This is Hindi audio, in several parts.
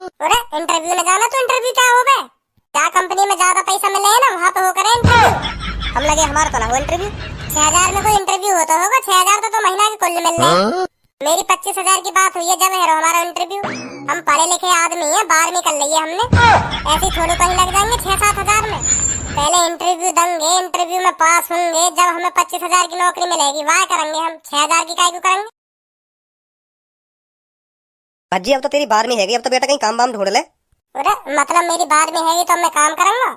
अरे इंटरव्यू में जाना तो इंटरव्यू क्या हो गए? क्या कंपनी में ज्यादा पैसा मिले ना वहाँ पे हो करे इंटरव्यू। हम लगे हमारा तो ना हो इंटरव्यू। 6,000 में कोई इंटरव्यू होता होगा? 6,000 तो महीना के कुल मिल रहे। मेरी 25,000 की बात हुई है जब है हमारा इंटरव्यू। हम पढ़े लिखे आदमी है, 12वीं कर ली है हमने। ऐसे थोड़ी कहीं लग जाएंगे 6-7 हजार में। पहले इंटरव्यू देंगे, इंटरव्यू में पास होंगे, जब हमें 25,000 की नौकरी मिलेगी वाह करेंगे हम। 6,000 की काय को करेंगे? भज्जी अब तो तेरी 12वीं हैगी, अब तो बेटा कहीं काम वाम ढूंढ ले। अरे मतलब मेरी 12वीं हैगी तो मैं काम करूंगा?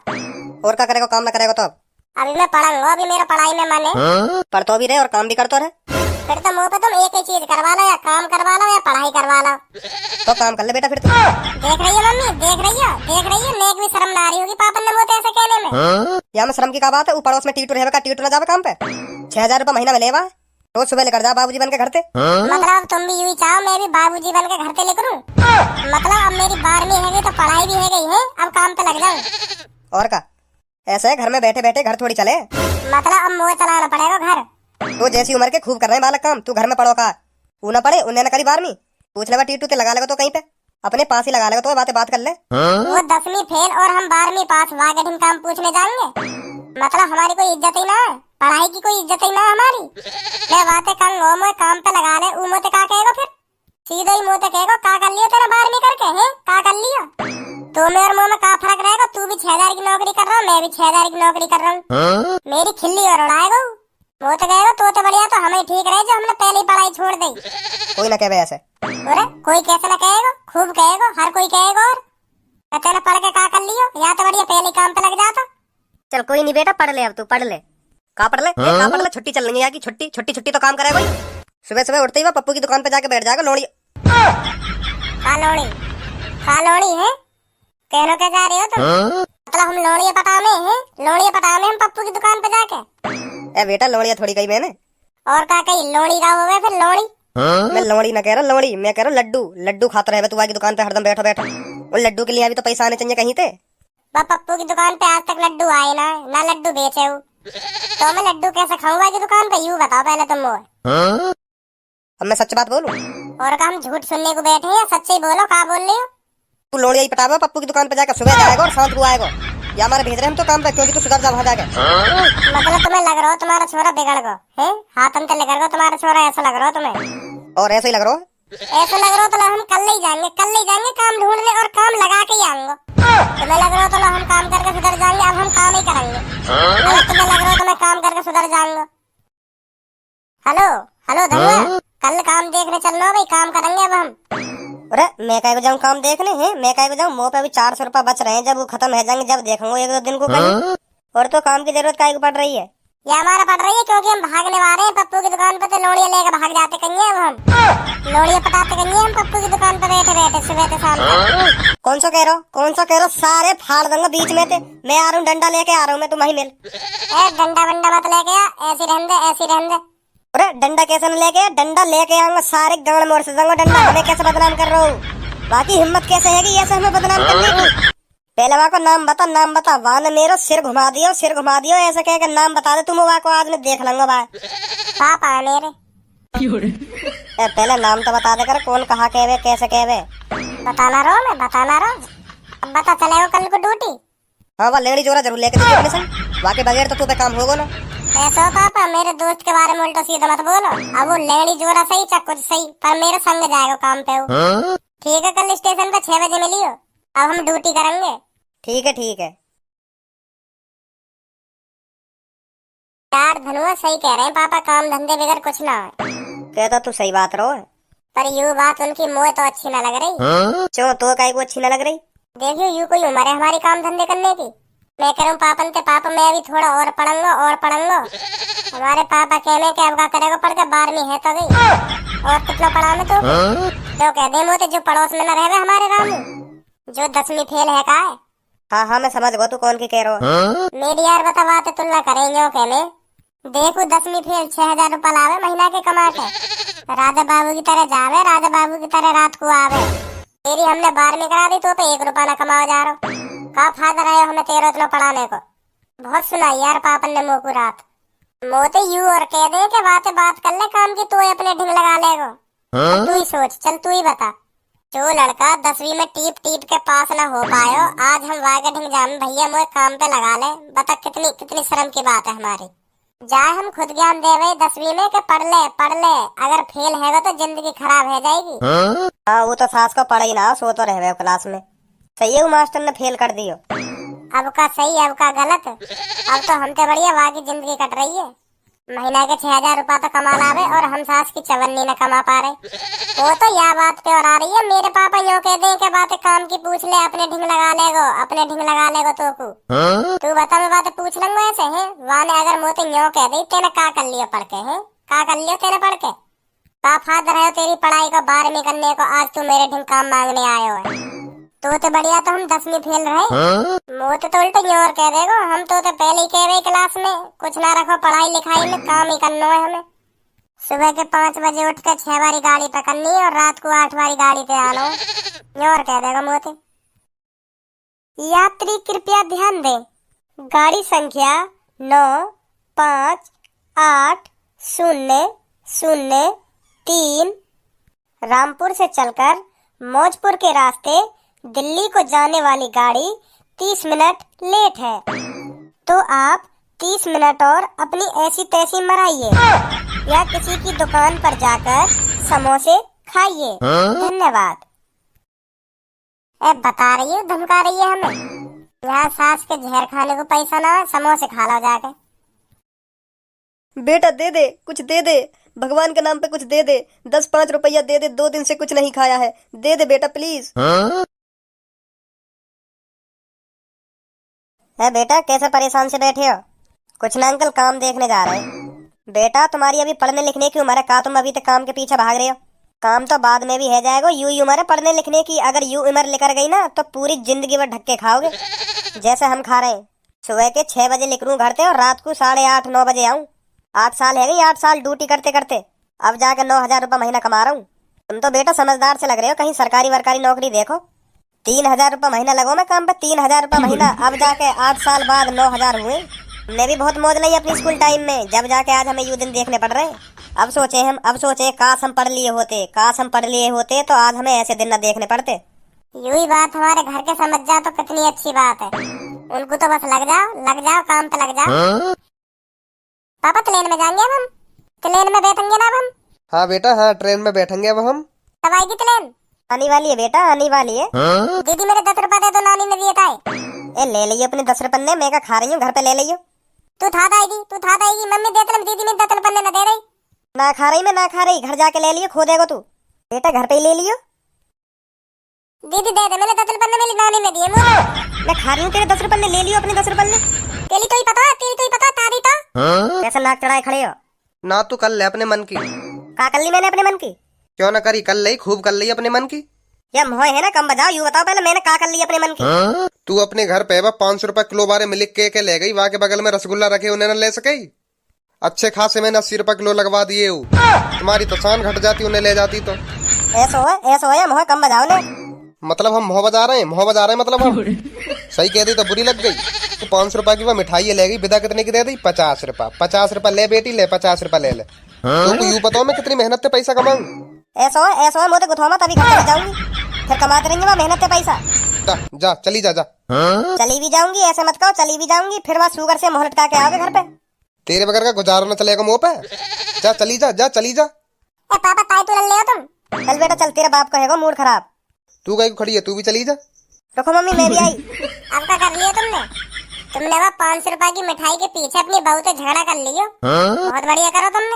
और क्या करेगा, काम ना करेगा तो? अब अभी मैं पढ़ूंगा, अभी मेरा पढ़ाई में मन है। पढ़तो भी रहे और काम भी करतो रहे। फिर तो मुँह पे तुम एक ही चीज करवा लो, या काम करवा लो या पढ़ाई करवा लो। तो काम कर ले बेटा फिर तो। देख रही है मम्मी, देख रही है, नेक भी शर्म ना आ रही होगी पापन ने मुझे ऐसे कहने में। या में शर्म की क्या बात है? पड़ोस में टीटू रहेगा, टीटू ना जावे काम पे। 6,000 रुपया महीना मिलेगा, रोज सुबह लेकर जा बाबूजी बन के घर से। मतलब तुम भी यूं चाहो मैं भी बाबूजी बन के घर से लेकर लूं? मतलब अब मेरी 12वीं है तो पढ़ाई भी है गई है, अब काम पे लग जाऊं। और का ऐसे है, घर में बैठे बैठे घर थोड़ी चले। मतलब अब मुझे चलाना पड़ेगा घर। तो जैसी उम्र के खूब कर रहे हैं बालक काम, तू घर में पढ़ो का? वो ना पढ़े, उन्हें ना करी 12वीं। पूछ लेगा टीटू ते लगा लेगा तो कहीं पे अपने पास ही लगा लेगा, तो बात कर ले। वो 10वीं फेल और हम 12वीं पास, वागेटिंग काम पूछने जाएंगे? मतलब हमारी कोई इज्जत ही ना है, पढ़ाई की कोई इज्जत ही ना हमारी। मैं बातें कर लो, मैं काम पे लगा ले, वो मोते का कहेगा फिर? सीधे ही मोते कहेगा का कर लिया तेरा 12वीं करके है, का कर लिया? तो मेरे और मुंह में का फर्क रहेगा? तू भी 6,000 की नौकरी कर रहा हूँ, मैं भी 6,000 की नौकरी कर रहा हूँ। मेरी खिल्ली और उड़ाएगा वो तो कहेगा तो बढ़िया, तो हमें ठीक रहे जो हमने पहले पढ़ाई छोड़ दी। कोई ना कहे ऐसे। अरे कोई कैसे ना कहेगा, खूब कहेगा, हर कोई कहेगा। और तेने पढ़ के का कर लियो, या तो बढ़िया पहले काम पे लग जाता। चल कोई नहीं बेटा, पढ़ ले, अब तू पढ़ ले। का पढ़ ले? का पढ़ ले? छुट्टी चल रही है की छुट्टी छुट्टी छुट्टी तो काम करेगा भाई। सुबह सुबह उठते ही वह पप्पू की दुकान पे जाके बैठ जाएगा। लोड़ी खा लोड़ी है कहनो क्या जा रहे हो तुम? मतलब हम लोड़िया पटाने हम पप्पू की दुकान पे जाके? ए बेटा लोड़िया थोड़ी कही मैंने। और का कही लोड़ी का हो गया फिर लोड़ी? मैं लोड़ी ना कह रहा, लोड़ी मैं कह रहा लड्डू। लड्डू खाता रहे तू आगे दुकान पे हरदम बैठो बैठो। और लड्डू के लिए भी तो पैसा आने चाहिए कहीं से। पप्पू की दुकान पे आज तक लड्डू आए ना लड्डू बेचे हो। तो मैं लड्डू कैसे खाऊंगा की दुकान पे, यूँ बताओ पहले तुम मुझे। अब मैं सच बात बोलूं? और का हम झूठ सुनने को बैठे हैं, सच्चे बोलो, का बोल रहे हो? तू लोड़िया ही पटावा पप्पू की दुकान पे जाकर, सुबह जाएगा और शाम को आएगा। या हमारे भेज रहे हम तो काम पे, क्योंकि तू सुधर जा वहाँ जाके। मतलब तुम्हें लग रहा हो तुम्हारा छोरा बिगड़ गो है? हाथ अंत लग रहा हो तुम्हारा छोरा, ऐसा लग रहा हो तुम्हें? और ऐसे ही लग रहा हो? ऐसा लग रहा हो तो हम कल ही जाएंगे काम ढूंढने, और काम लगा के ही आएंगे। तुम्हें लग रहा हो तो हम काम करके सुधर जाएंगे, अब हम काम ही करेंगे। अगर तुम्हें लग रहा हो तो मैं काम करके सुधर जाऊंगा। हेलो धनुआ, कल काम देखने चलना भाई, काम करेंगे अब हम। अरे मैं कहीं जाऊँ काम देखने हैं? मैं कहीं जाऊँ? मुँह पे अभी 400 रुपया बच रहे हैं, जब वो खत्म हो जाएंगे जब देखूंगा 1-2 दिन को कहीं। और तो काम की जरूरत काहे को पड़ रही है? ये हमारा पड़ रही है क्योंकि हम भागने वाले हैं पप्पू की दुकान पे, तो लोड़िया लेकर भाग जाते कहीं अब हम। लोड़िया पटाते कहीं हम पप्पू की दुकान पे बैठे बैठे सुबह से शाम तक। कौन सा कह रहा हो? सारे फाड़ दूंगा बीच में से। मैं आ रहा हूँ, डंडा लेके आ रहा हूँ मैं, तुम वहीं मिल। डंडा वंडा मत लेके आ, ऐसी रहने दे। अरे डंडा कैसे न लेके? डंडा लेके आऊंगा, सारे गांव मोड़ से जाऊंगा डंडा। हमें कैसे बदनाम कर रहा हूँ? बाकी हिम्मत कैसे है कि ऐसे हमें बदनाम करने की? पहले वहाँ को नाम बता। वहाँ ने मेरा सिर घुमा दियो ऐसे कह के नाम बता दे तुम। वहाँ को आज मैं देख लूंगा भाई। पापा है मेरे। पहले नाम तो बता दे कर, कौन कहाँ कहवे कैसे कहवे? बताना रहो। अब बता चलेगा कल को ड्यूटी? हाँ वह लेडी जोरा जरूर लेके दीजिए एडमिशन, वहाँ के बगैर तो तू पे काम होगा ना। ऐसा पापा मेरे दोस्त के बारे में उल्टा सीधा मत बोलो। अब वो लेडी जोरा सही चाहे कुछ सही, पर मेरे संग जाएगा काम पे वो। ठीक है, कल स्टेशन पे 6 बजे मिलियो, अब हम ड्यूटी करेंगे। ठीक है। यार धनुआ सही कह रहे हैं पापा, काम धंधे बगैर कुछ ना है। कहता तू सही बात रहो, पर यूँ बात उनकी मुझे तो अच्छी ना लग रही। क्यों? तो काहे को अच्छी ना लग रही? देखियो यूँ कोई उम्र है हमारी काम धंधे करने की? मैं कह रहा हूँ पापा मैं अभी थोड़ा और पढ़ूंगा। हमारे पापा कहने के अब क्या करेगा पढ़ के, 12वीं है तो गई, और कितना पढ़ा मैं तो कह दे मोते जो पड़ोस में न रहे हमारे रामू, जो 10वीं फेल है का है। हाँ मैं समझ गो तू कौन की कह रहा हो। मेरी यार बता बात तुलना करेंगे कहने। देखो 10वीं फेल 6,000 रुपया लावे महीना के कमा के, राजा बाबू की तरह जावे, राजा बाबू की तरह रात को आवे। तेरी हमने 12वीं करा दी तो 1 रुपया न कमाओ जा रहा। का फायदा रहे हमें तेरे इतना पढ़ाने को? बहुत सुनाई यार पापन ने मोकू रात। मोते यू और कह दे के बात कर ले काम की, तू अपने ढिंग लगा लेगा। तू ही सोच, चल तू ही बता जो लड़का 10वीं में टीप टीप के पास न हो पायो, आज हम वागे ढंग जाम भैया मोए काम पे लगा ले। बता कितनी कितनी शर्म की बात है हमारी। जाए हम खुद ज्ञान दे रहे 10वीं में के पढ़ ले पढ़ ले, अगर फेल है तो जिंदगी खराब हो जाएगी। हाँ वो तो सास को पढ़ ही ना, सो तो रहे क्लास में। सही है, वो मास्टर ने फेल कर दियो। अब का सही अब का गलत, अब तो हमसे बढ़िया वाकी जिंदगी कट रही है। महीना के 6000 रुपया तो कमा लावे और हम सास की चवन्नी न कमा पा रहे। वो तो यह बात पे और आ रही है, मेरे पापा यूँ कह दे के बातें काम की पूछ ले, अपने ढिंग लगा लेगो, अपने ढिंग लगा लेगो तो को। तू बता मैं बातें पूछ लूंगा ऐसे है वाने, अगर मोते यूँ कह दे तेने का कर लियो पढ़ के है, का कर लियो तेने पढ़ के। का फायदा रहे तेरी पढ़ाई को 12वीं करने को, आज तू मेरे ढिंग काम मांगने आयो है। तो बढ़िया तो हम 10वीं फेल रहे, मोते तो उल्टे यूँ और कह देगो, हम तो पहले ही कह रहे क्लास में कुछ ना रखो, पढ़ाई लिखाई में काम ही करना है हमें। सुबह के 5 बजे उठ कर 6 बारी गाड़ी पकड़नी और रात को 8 बारी गाड़ी पे आना, यूँ और कह देगा मोते। यात्री कृपया ध्यान दें, गाड़ी संख्या 95803 रामपुर से चलकर मौजपुर के रास्ते दिल्ली को जाने वाली गाड़ी 30 मिनट लेट है, तो आप 30 मिनट और अपनी ऐसी तैसी मराइए या किसी की दुकान पर जाकर समोसे खाइए। धन्यवाद। बता रही हूँ, धमका रही है हमें। यहाँ सास के जहर खाने को पैसा ना, समोसे खा लो जाके। बेटा दे दे, कुछ दे दे, भगवान के नाम पे कुछ दे दे, 10-5 रुपया दे दे, 2 दिन से कुछ नहीं खाया है, दे दे बेटा प्लीज। है बेटा, कैसे परेशान से बैठे हो? कुछ ना अंकल, काम देखने जा रहे हैं। बेटा तुम्हारी अभी पढ़ने लिखने की उम्र है, का तुम अभी तक काम के पीछे भाग रहे हो? काम तो बाद में भी है जाएगा, यू उम्र है पढ़ने लिखने की। अगर यू उम्र लेकर गई ना तो पूरी जिंदगी भर ढक्के खाओगे, जैसे हम खा रहे हैं। सुबह के 6 बजे निकलूं घर से और रात को 8:30-9 बजे आऊँ। 8 साल है गई, 8 साल ड्यूटी करते करते, अब जाकर 9000 रुपया महीना कमा रहा हूँ। तुम तो बेटा समझदार से लग रहे हो, कहीं सरकारी वरकारी नौकरी देखो। 3000 रुपया महीना लगो मैं काम पे, 3000 रुपया महीना, अब जाके 8 साल बाद 9000 हुए। हमने भी बहुत मौज ली अपनी स्कूल टाइम में, जब जाके आज हमें यू दिन देखने पड़ रहे हैं। अब सोचे काश हम पढ़ लिए होते, काश हम पढ़ लिए होते तो आज हमें ऐसे दिन न देखने पड़ते। यू ही बात हमारे घर के समझ जाओ तो कितनी अच्छी बात है। उनको तो बस लग जाओ काम पे लग जाओ। पापा ट्रेन में जाएंगे अब हम, ट्रेन में बैठेंगे ना अब हम? हाँ बेटा, हाँ ट्रेन में बैठेंगे अब हम। कब आएगी ट्रेन? आने वाली है बेटा, आने वाली है। दीदी मेरे 10 रुपए दे दो, नानी ने दिए थे। ले लियो अपने 10 रुपये, मैं क्या खा रही हूँ, घर पे ले लियो। तू था आएगी, मम्मी दे तो दीदी में 10 रुपए न दे रही। ना खा रही मैं, ना खा रही, घर जाके ले लियो, खो देगा तू। बेटा घर पे ही ले लियो। दीदी दे दे, मैंने 10 रुपए मेरी नानी ने दिए मुझे। मैं खा रही हूँ तेरे 10 रुपये, ले लियो अपने 10 रुपये। तेरी तो ही पता तारी तो। कैसे नाक चढ़ाए खड़े हो? ना तू कर ले अपने मन की। का कर ली मैंने अपने मन की? क्यों ना करी, कर ली, खूब कर ली अपने मन की। या मोह है ना, कम बजाओ, यू बताओ पहले मैंने का कर ली अपने मन की। तू अपने घर पे 500 रुपए किलो बारे में लिख के ले गई, वहाँ के बगल में रसगुल्ला रखे उन्हें न ले सके। अच्छे खासे मैंने 80 रुपए किलो लगवा दिए। तुम्हारी तो शान घट जाती, उन्हें ले जाती तो। ऐसो है मोह, कम बजाओ ने। मतलब हम मोह बजा रहे हैं मतलब हम सही कह दी तो बुरी लग गई। तो 500 रुपए की वो मिठाई ले गई, विदा कितने की दे दी? 50 रुपया। 50 रुपया ले बेटी, ले 50 रुपया ले। तो यूँ बताओ मैं कितनी मेहनत से पैसा कमाऊं? ऐसो है मोते गुथो मत, अभी घर चली जाऊंगी, फिर कमाते रहेंगे वहाँ मेहनत से पैसा। जा चली जा। चली भी जाऊंगी, ऐसे मत कहो, चली भी जाऊंगी, फिर वहाँ शुगर से मुंह लटका के आओगे घर पे। तेरे बगैर का गुजारा न चलेगा मुंह पे। जा चली जा। पापा ताई तो ले तुम। चल बेटा चल, तेरे बाप कहेगा मूड खराब। तू गई खड़ी है, तू भी चली जा। रुको मम्मी, मैं भी आई। अब क्या कर लिया तुमने वह 500 रुपए की मिठाई के पीछे अपनी बहू से झगड़ा कर लियो। बहुत बढ़िया करो तुमने।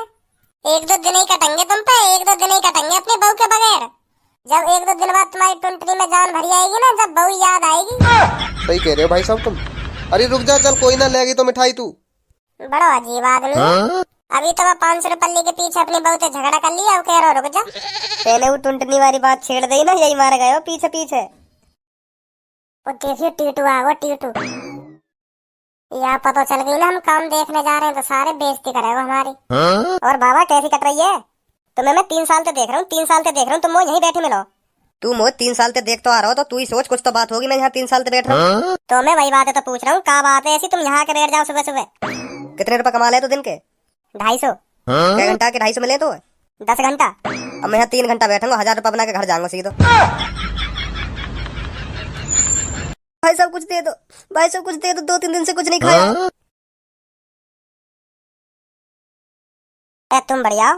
1-2 दिन ही कटेंगे तुम पे, 1-2 दिन ही कटेंगे अपनी बहू के बगैर। जब 1-2 दिन बाद तुम्हारी टुंटरी में जान भरी आएगी ना, जब बहू याद आएगी। सही कह रहे हो भाई साहब तुम। अरे रुक जा, चल कोई ना लेगी तो मिठाई तू। बड़ा अजीब आदमी। अभी तो 500 रुपये के पीछे अपनी बहू से झगड़ा कर लिया, अब कह रहा रुक जा। पहले वो टुंटनी वाली बात छेड़ दी ना, यही मार गए हो पीछे। वो देखिए टीटू आ गया, टीटू। यहाँ पता चल गई ना हम काम देखने जा रहे हैं तो सारे बेइज्जती करेगा हमारी। और बाबा कैसी कट रही है? तुम्हें मैं 3 साल से देख रहा हूँ, तुम यहीं बैठे मिलो। तू मोह 3 साल से देख तो आ रहा हो, तो तू ही सोच, कुछ तो बात होगी, मैं यहाँ 3 साल से बैठ रहा हूँ। तो मैं वही बात है तो पूछ रहा हूँ, क्या बात है ऐसी तुम यहाँ के बैठ जाओ सुबह? कितने रुपए कमा ले तो दिन के? 250। क्या घंटा के 250 मिले तो? 10 घंटा। अब मैं यहाँ 3 घंटा बैठूंगा, 1000 रुपया बना के घर जाऊंगा सीधो। भाई सब कुछ दे दो, भाई सब कुछ दे दो, 2-3 दिन से कुछ नहीं खाया। तुम बढ़िया हो।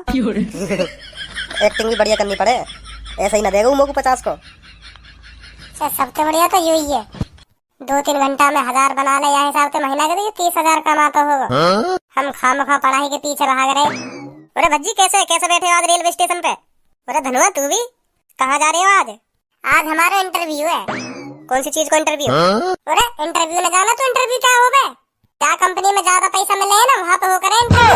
एक्टिंग भी बढ़िया करनी पड़े, ऐसा ही ना देगा उमो को 50 को। सबसे बढ़िया तो यही है, 2-3 घंटा में 1000 बना ले, या हिसाब से महीना के 30,000 कमाता होगा। हम खामखा पढ़ाई के पीछे भाग रहे। अरे भज्जी कैसे बैठे हो आज रेलवे स्टेशन पे? अरे धनुआ तू भी कहाँ जा रहे हो आज? आज हमारा इंटरव्यू है। कौन सी चीज को इंटरव्यू? अरे इंटरव्यू न जाना तो इंटरव्यू क्या हो बे? क्या कंपनी में ज्यादा पैसा मिले है ना, वहाँ पे हो करे इंटरव्यू।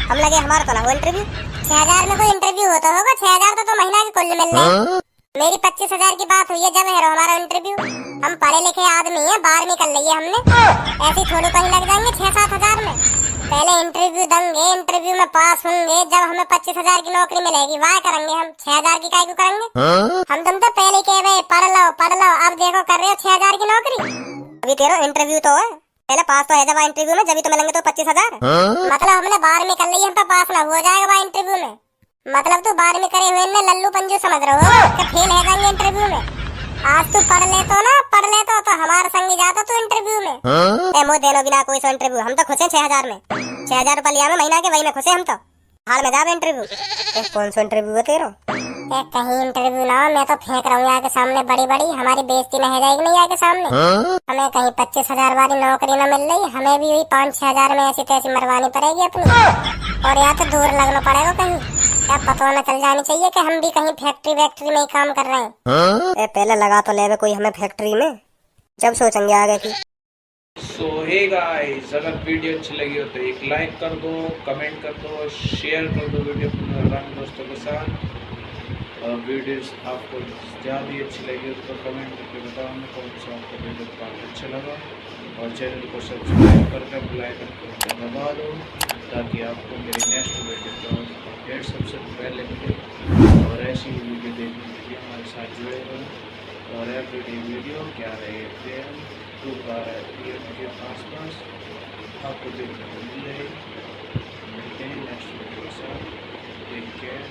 हम लगे हमारा तो ना हो इंटरव्यू। 6,000 में कोई इंटरव्यू होता होगा? 6,000 तो महीना के कुल मिल रहे। मेरी 25,000 की बात हुई है जब है हमारा इंटरव्यू। हम पढ़े लिखे आदमी हैं, 12वीं कर ली है हमने, ऐसे थोड़ी कहीं लग जाएंगे 6-7 हजार में। पहले इंटरव्यू देंगे, इंटरव्यू में पास होंगे, जब हमें 25,000 की नौकरी मिलेगी वाह करेंगे हम। 6,000 की काय को करेंगे? हम तुम तो पहले कह रहे पढ़ लो, अब देखो कर रहे हो 6,000 की नौकरी। अभी तेरा इंटरव्यू तो है, पहले पास तो है जब इंटरव्यू में, जब तो मिलेंगे तो 25,000। मतलब हमने 12वीं कर ली, हम पे पास ना हो जाएगा वहाँ इंटरव्यू में? मतलब तू 12वीं करे हुए ने लल्लू पंजू समझ रहे हो कि फेल है जाएंगे इंटरव्यू में? आज तू पढ़ ले तो हमारे संग जाता तू इंटरव्यू में। मो देनो बिना कोई सा इंटरव्यू, हम तो खुश हैं 6,000 में। 6,000 रुपया लिया में महीना के, वही में खुश हैं हम तो। हाल में जावे इंटरव्यू। कौन सा इंटरव्यू है तेरा? कहीं इंटरव्यू ना हो, मैं तो फेंक रहा हूँ यहाँ के सामने बड़ी हमारी बेइज्जती नहीं जाएगी नहीं यहाँ के सामने। हमें कहीं 25,000 वाली नौकरी न मिल रही, हमें भी वही 5-6 हजार में ऐसी तैसी मरवानी पड़ेगी अपनी, और यहाँ तो दूर लगना पड़ेगा कहीं। क्या पता न चल जानी चाहिए कि हम भी कहीं फैक्ट्री में काम कर रहे हैं। पहले लगा तो ले कोई हमें फैक्ट्री में, जब सोचेंगे आगे की। सो हे गाइस, अगर वीडियो अच्छी लगी हो तो एक लाइक कर दो, कमेंट कर दो, शेयर कर दो वीडियो अपने दोस्तों के साथ। और वीडियोस आपको ज़्यादा अच्छी लगी हो तो कमेंट करके बताओ हमें कौन सा आपको वीडियो काफ़ी अच्छा लगा। और चैनल को सब्सक्राइब करके बेल आइकन को दबा दो ताकि आपको मेरी नेक्स्ट वीडियो का अपडेट सबसे पहले मिले। और ऐसी वीडियो देखने के लिए हमारे साथ जुड़े रहो। और एवरीडे वीडियो क्या रहे थे 2 PM के आसपास आपको देखने को मिल रही। मिलते हैं नेक्स्ट वीडियो के साथ। Take care.